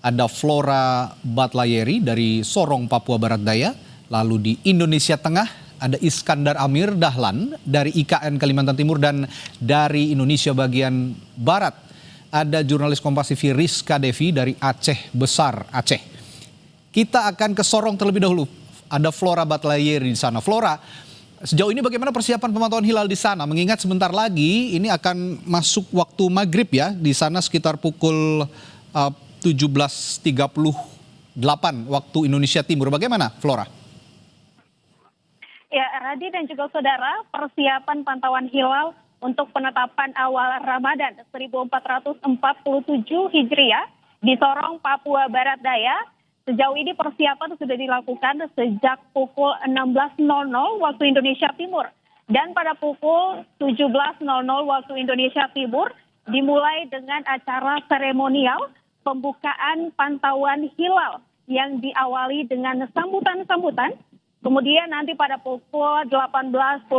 ada Flora Batlayeri dari Sorong, Papua Barat Daya. Lalu di Indonesia Tengah ada Iskandar Amir Dahlan dari IKN Kalimantan Timur, dan dari Indonesia bagian Barat ada jurnalis Kompas TV Rizka Devi dari Aceh Besar, Aceh. Kita akan ke Sorong terlebih dahulu. Ada Flora Batlayeri di sana. Flora, sejauh ini bagaimana persiapan pemantauan hilal di sana? Mengingat sebentar lagi ini akan masuk waktu maghrib ya, di sana sekitar pukul 17.38 waktu Indonesia Timur. Bagaimana, Flora? Ya, Radi dan juga saudara, persiapan pantauan hilal untuk penetapan awal Ramadan 1447 Hijriah di Sorong, Papua Barat Daya. Sejauh ini persiapan sudah dilakukan sejak pukul 16.00 waktu Indonesia Timur. Dan pada pukul 17.00 waktu Indonesia Timur dimulai dengan acara seremonial pembukaan pantauan hilal yang diawali dengan sambutan-sambutan. Kemudian nanti pada pukul 18:25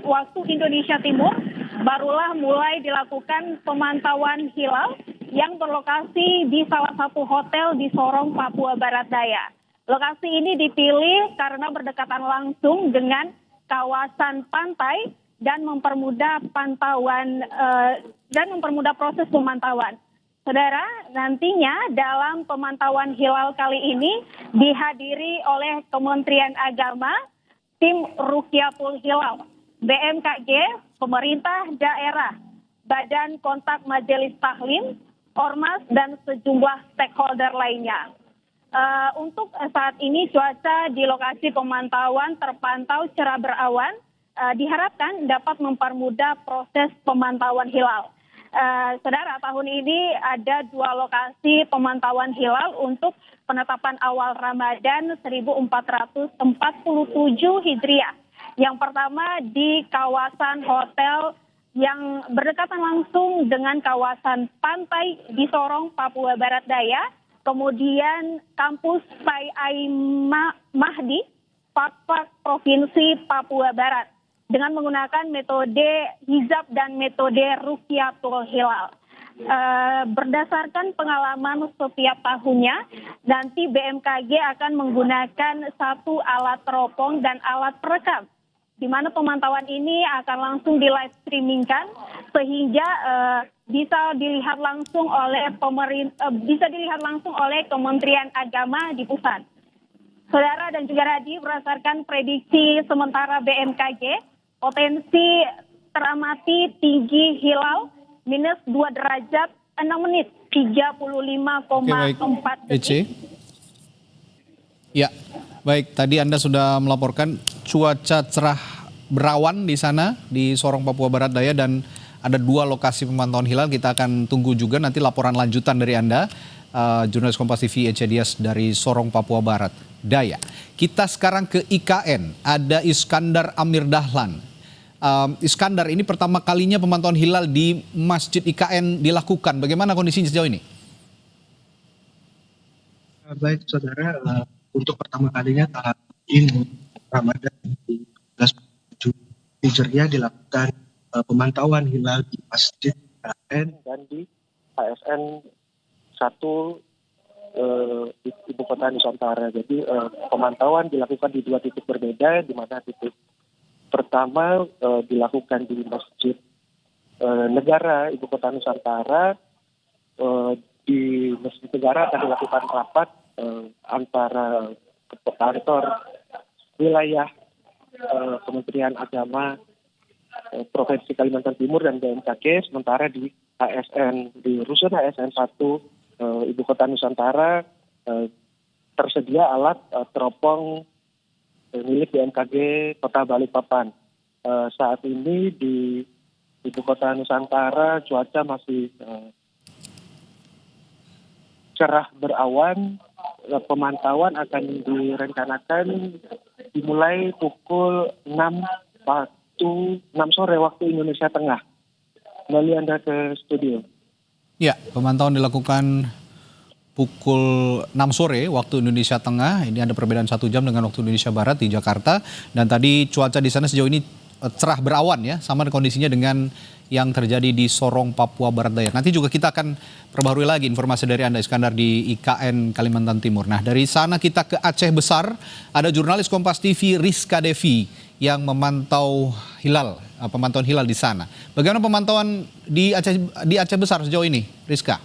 waktu Indonesia Timur barulah mulai dilakukan pemantauan hilal yang berlokasi di salah satu hotel di Sorong, Papua Barat Daya. Lokasi ini dipilih karena berdekatan langsung dengan kawasan pantai dan mempermudah proses pemantauan. Saudara, nantinya dalam pemantauan hilal kali ini dihadiri oleh Kementerian Agama, tim Rukyatul Hilal, BMKG, pemerintah daerah, Badan Kontak Majelis Taklim, Ormas, dan sejumlah stakeholder lainnya. Untuk saat ini cuaca di lokasi pemantauan terpantau cerah berawan, diharapkan dapat mempermudah proses pemantauan hilal. Saudara, tahun ini ada 2 lokasi pemantauan hilal untuk penetapan awal Ramadan 1447 Hijriah. Yang pertama di kawasan hotel yang berdekatan langsung dengan kawasan pantai di Sorong, Papua Barat Daya. Kemudian kampus Sai Mahdi, Fakfak Provinsi Papua Barat, dengan menggunakan metode hijab dan metode Rukyatul Hilal. Berdasarkan pengalaman setiap tahunnya, nanti BMKG akan menggunakan 1 alat teropong dan alat perekam, di mana pemantauan ini akan langsung di live streamingkan sehingga bisa dilihat langsung oleh Kementerian Agama di pusat. Saudara dan juga Radi, berdasarkan prediksi sementara BMKG, potensi teramati tinggi hilal minus 2 derajat 6 menit 35,4 detik. Ya, baik. Tadi Anda sudah melaporkan cuaca cerah berawan di sana di Sorong, Papua Barat Daya, dan ada 2 lokasi pemantauan hilal. Kita akan tunggu juga nanti laporan lanjutan dari Anda, jurnalis Kompas TV Ece Dias dari Sorong, Papua Barat Daya. Kita sekarang ke IKN, ada Iskandar Amir Dahlan. Iskandar, ini pertama kalinya pemantauan hilal di Masjid IKN dilakukan. Bagaimana kondisinya sejauh ini? Baik saudara, untuk pertama kalinya tahun ini Ramadan 1447 Hijriah dilakukan pemantauan hilal di Masjid IKN dan di ASN 1 Ibu Kota Nusantara. Jadi pemantauan dilakukan di 2 titik berbeda, di mana titik pertama dilakukan di Masjid Negara Ibu Kota Nusantara. Di Masjid Negara akan dilakukan rapat antara kantor wilayah Kementerian Agama Provinsi Kalimantan Timur dan BMKG. Sementara di rusun ASN 1 Ibu Kota Nusantara tersedia alat teropong milik BMKG Kota Balikpapan. Saat ini di Ibu Kota Nusantara cuaca masih cerah berawan. Pemantauan akan direncanakan dimulai pukul 6 sore waktu Indonesia Tengah. Kembali Anda ke studio. Ya, pemantauan dilakukan pukul 6 sore waktu Indonesia Tengah. Ini ada perbedaan 1 jam dengan waktu Indonesia Barat di Jakarta. Dan tadi cuaca di sana sejauh ini cerah berawan ya, sama kondisinya dengan yang terjadi di Sorong, Papua Barat Daya. Nanti juga kita akan perbarui lagi informasi dari Anda Iskandar di IKN Kalimantan Timur. Nah, dari sana kita ke Aceh Besar, ada jurnalis Kompas TV Rizka Devi yang memantau pemantauan hilal di sana. Bagaimana pemantauan di Aceh Besar sejauh ini, Rizka?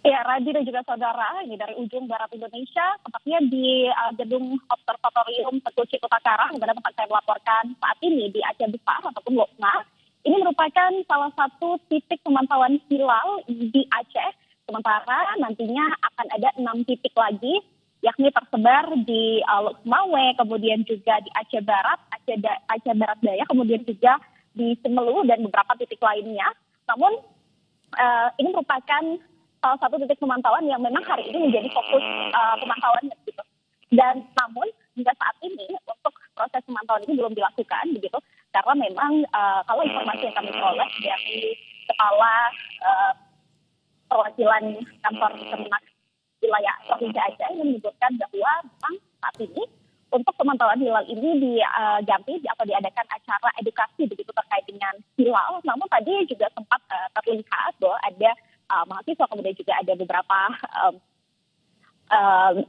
Ya, Radi dan juga saudara, ini dari ujung barat Indonesia, tepatnya di gedung Observatorium Teguci Kota Karang, di mana tempat saya melaporkan saat ini di Aceh Besar ataupun Lokma. Ini merupakan salah satu titik pemantauan hilal di Aceh. Sementara nantinya akan ada 6 titik lagi, yakni tersebar di Lokmawe, kemudian juga di Aceh Barat, Aceh Barat Daya, kemudian juga di Semelu dan beberapa titik lainnya. Namun ini merupakan salah satu titik pemantauan yang memang hari ini menjadi fokus pemantauan gitu. Dan namun hingga saat ini untuk proses pemantauan ini belum dilakukan begitu, karena memang kalau informasi yang kami peroleh dari kepala perwakilan kantor Kemenak wilayah Provinsi Aceh ini menyebutkan bahwa memang saat ini untuk pemantauan hilal ini diganti atau diadakan acara edukasi begitu terkait dengan hilal. Namun tadi juga sempat terlihat bahwa ada mahasiswa, kemudian juga ada beberapa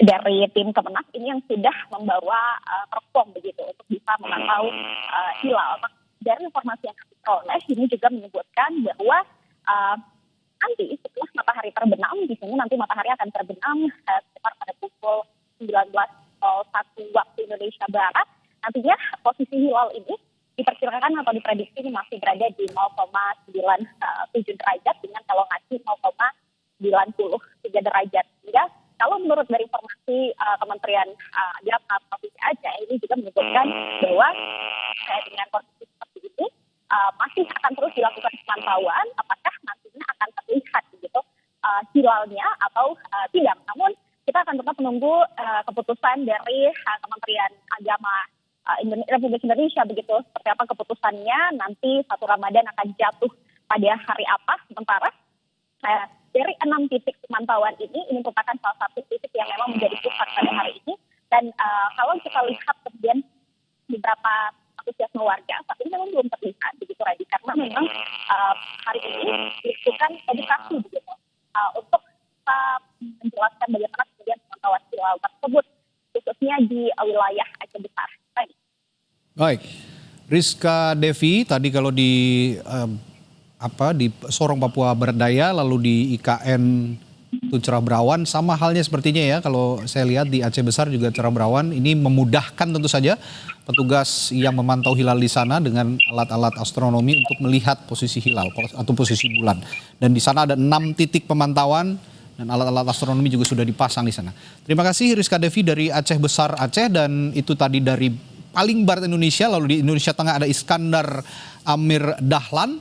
dari tim Kemenak ini yang sudah membawa perform begitu untuk bisa memantau hilal. Dari informasi yang kami peroleh ini juga menyebutkan bahwa nanti setelah matahari terbenam, di sini nanti matahari akan terbenam sekitar pada pukul 19.01 waktu Indonesia Barat. Nantinya posisi hilal ini diperkirakan atau diprediksi ini masih berada di 0,97 derajat dengan elongasi 0,93 derajat. Sehingga kalau menurut dari informasi Kementerian Agama Provinsi Aceh ini juga menyebutkan bahwa dengan kondisi seperti ini masih akan terus dilakukan pemantauan apakah nantinya akan terlihat begitu hilalnya atau tidak. Namun kita akan tetap menunggu keputusan dari Kementerian Agama Republik Indonesia begitu, seperti apa keputusannya nanti 1 Ramadan akan jatuh pada hari apa. Sementara dari 6 titik pemantauan ini merupakan salah satu titik yang memang menjadi pusat pada hari ini. Dan kalau kita lihat kemudian beberapa antusiasme warga saat ini memang belum terlihat begitu, Radi, karena memang hari ini dilakukan edukasi begitu untuk menjelaskan bagaimana kemudian pemantauan hilal tersebut khususnya di wilayah Aceh Besar. Baik, Rizka Devi tadi kalau di Sorong Papua Barat Daya, lalu di IKN itu Cerah Berawan, sama halnya sepertinya ya. Kalau saya lihat di Aceh Besar juga Cerah Berawan, ini memudahkan tentu saja petugas yang memantau hilal di sana dengan alat-alat astronomi untuk melihat posisi hilal atau posisi bulan. Dan di sana ada 6 titik pemantauan dan alat-alat astronomi juga sudah dipasang di sana. Terima kasih Rizka Devi dari Aceh Besar Aceh, dan itu tadi dari paling barat Indonesia. Lalu di Indonesia Tengah ada Iskandar Amir Dahlan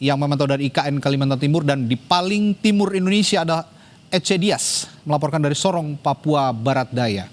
yang memantau dari IKN Kalimantan Timur, dan di paling timur Indonesia ada Ece Dias melaporkan dari Sorong, Papua Barat Daya.